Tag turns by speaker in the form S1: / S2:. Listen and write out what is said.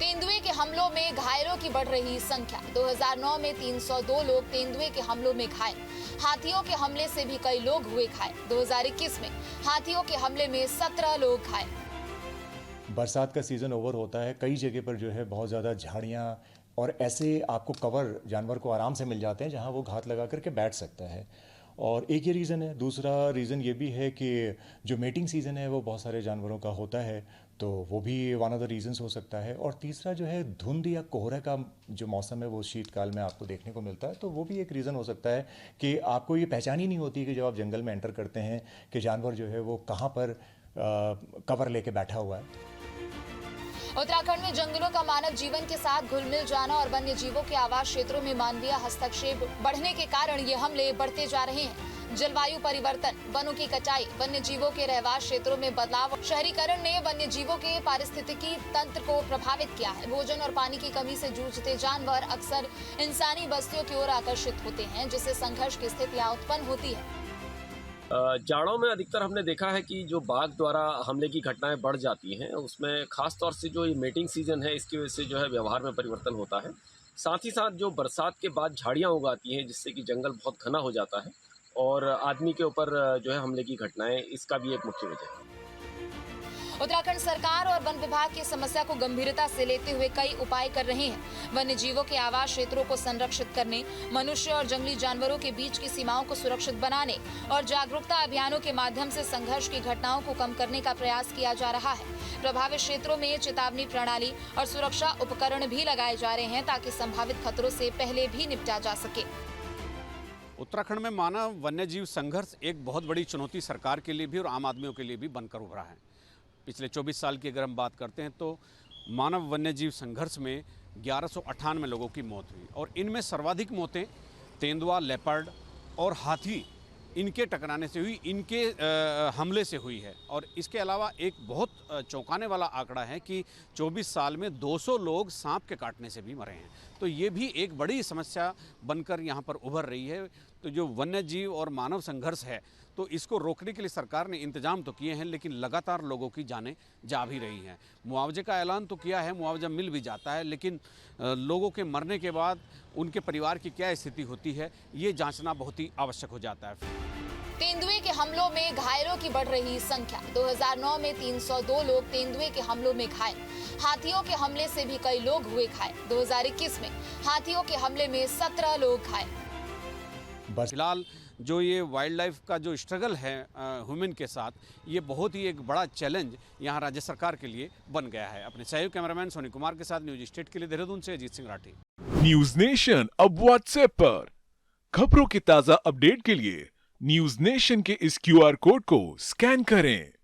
S1: तेंदुए के हमलों में घायलों की बढ़ रही संख्या। 2009 में 302 लोग तेंदुए के हमलों में घायल। हाथियों के हमले से भी कई लोग हुए घायल। 2021 में हाथियों के हमले में 17 लोग घायल।
S2: बरसात का सीज़न ओवर होता है, कई जगह पर जो है बहुत ज़्यादा झाड़ियाँ और ऐसे आपको कवर जानवर को आराम से मिल जाते हैं जहाँ वो घात लगा करके बैठ सकता है। और एक ये रीज़न है। दूसरा रीज़न ये भी है कि जो मेटिंग सीज़न है वो बहुत सारे जानवरों का होता है, तो वो भी वन ऑफ द रीज़न्स हो सकता है। और तीसरा जो है धुंध या कोहरे का जो मौसम है वो शीतकाल में आपको देखने को मिलता है, तो वो भी एक रीज़न हो सकता है कि आपको ये पहचान ही नहीं होती कि जब आप जंगल में एंटर करते हैं कि जानवर जो है वो कहाँ पर कवर लेके बैठा हुआ है।
S1: उत्तराखंड में जंगलों का मानव जीवन के साथ घुल मिल जाना और वन्य जीवों के आवास क्षेत्रों में मानवीय हस्तक्षेप बढ़ने के कारण ये हमले बढ़ते जा रहे हैं। जलवायु परिवर्तन, वनों की कटाई, वन्य जीवों के रहवास क्षेत्रों में बदलाव, शहरीकरण ने वन्य जीवों के पारिस्थितिकी तंत्र को प्रभावित किया है। भोजन और पानी की कमी से जूझते जानवर अक्सर इंसानी बस्तियों की ओर आकर्षित होते हैं, जिससे संघर्ष की स्थितियां उत्पन्न होती है।
S3: जाड़ों में अधिकतर हमने देखा है कि जो बाघ द्वारा हमले की घटनाएं बढ़ जाती हैं, उसमें खास तौर से जो ये मेटिंग सीजन है इसकी वजह से जो है व्यवहार में परिवर्तन होता है। साथ ही साथ जो बरसात के बाद झाड़ियां उगाती हैं जिससे कि जंगल बहुत घना हो जाता है और आदमी के ऊपर जो है हमले की घटनाएं, इसका भी एक मुख्य वजह है।
S1: उत्तराखंड सरकार और वन विभाग की समस्या को गंभीरता से लेते हुए कई उपाय कर रहे हैं। वन्य जीवों के आवास क्षेत्रों को संरक्षित करने, मनुष्य और जंगली जानवरों के बीच की सीमाओं को सुरक्षित बनाने और जागरूकता अभियानों के माध्यम से संघर्ष की घटनाओं को कम करने का प्रयास किया जा रहा है। प्रभावित क्षेत्रों में चेतावनी प्रणाली और सुरक्षा उपकरण भी लगाए जा रहे हैं ताकि संभावित खतरों से पहले भी निपटा जा सके।
S4: उत्तराखंड में मानव वन्यजीव संघर्ष एक बहुत बड़ी चुनौती सरकार के लिए भी और आम आदमियों के लिए भी बनकर उभरा है। पिछले 24 साल की अगर हम बात करते हैं तो मानव वन्यजीव संघर्ष में 1198 लोगों की मौत हुई और इनमें सर्वाधिक मौतें तेंदुआ, लेपर्ड और हाथी इनके टकराने से हुई, इनके हमले से हुई है। और इसके अलावा एक बहुत चौंकाने वाला आंकड़ा है कि 24 साल में 200 लोग सांप के काटने से भी मरे हैं। तो ये भी एक बड़ी समस्या बनकर यहाँ पर उभर रही है। तो जो वन्य जीव और मानव संघर्ष है तो इसको रोकने के लिए सरकार ने इंतजाम तो किए हैं, लेकिन लगातार लोगों की जानें जा भी रही हैं। मुआवजे का ऐलान तो किया है, मुआवजा मिल भी जाता है, लेकिन लोगों के मरने के बाद उनके परिवार की क्या स्थिति होती है ये जांचना बहुत ही आवश्यक हो जाता है।
S1: तेंदुए के हमलों में घायलों की बढ़ रही संख्या। 2009 में 302 लोग तेंदुए के हमलों में घायल। हाथियों के हमले से भी कई लोग हुए घायल। 2021 में हाथियों के हमले में 17 लोग घायल।
S4: फिलहाल जो ये वाइल्ड लाइफ का जो स्ट्रगल है ह्यूमन के साथ, ये बहुत ही एक बड़ा चैलेंज यहाँ राज्य सरकार के लिए बन गया है। अपने सहयोगी कैमरामैन सोनी कुमार के साथ न्यूज स्टेट के लिए देहरादून से अजीत सिंह राठी।
S5: न्यूज नेशन अब व्हाट्सएप पर खबरों की ताजा अपडेट के लिए न्यूज नेशन के इस QR कोड को स्कैन करें।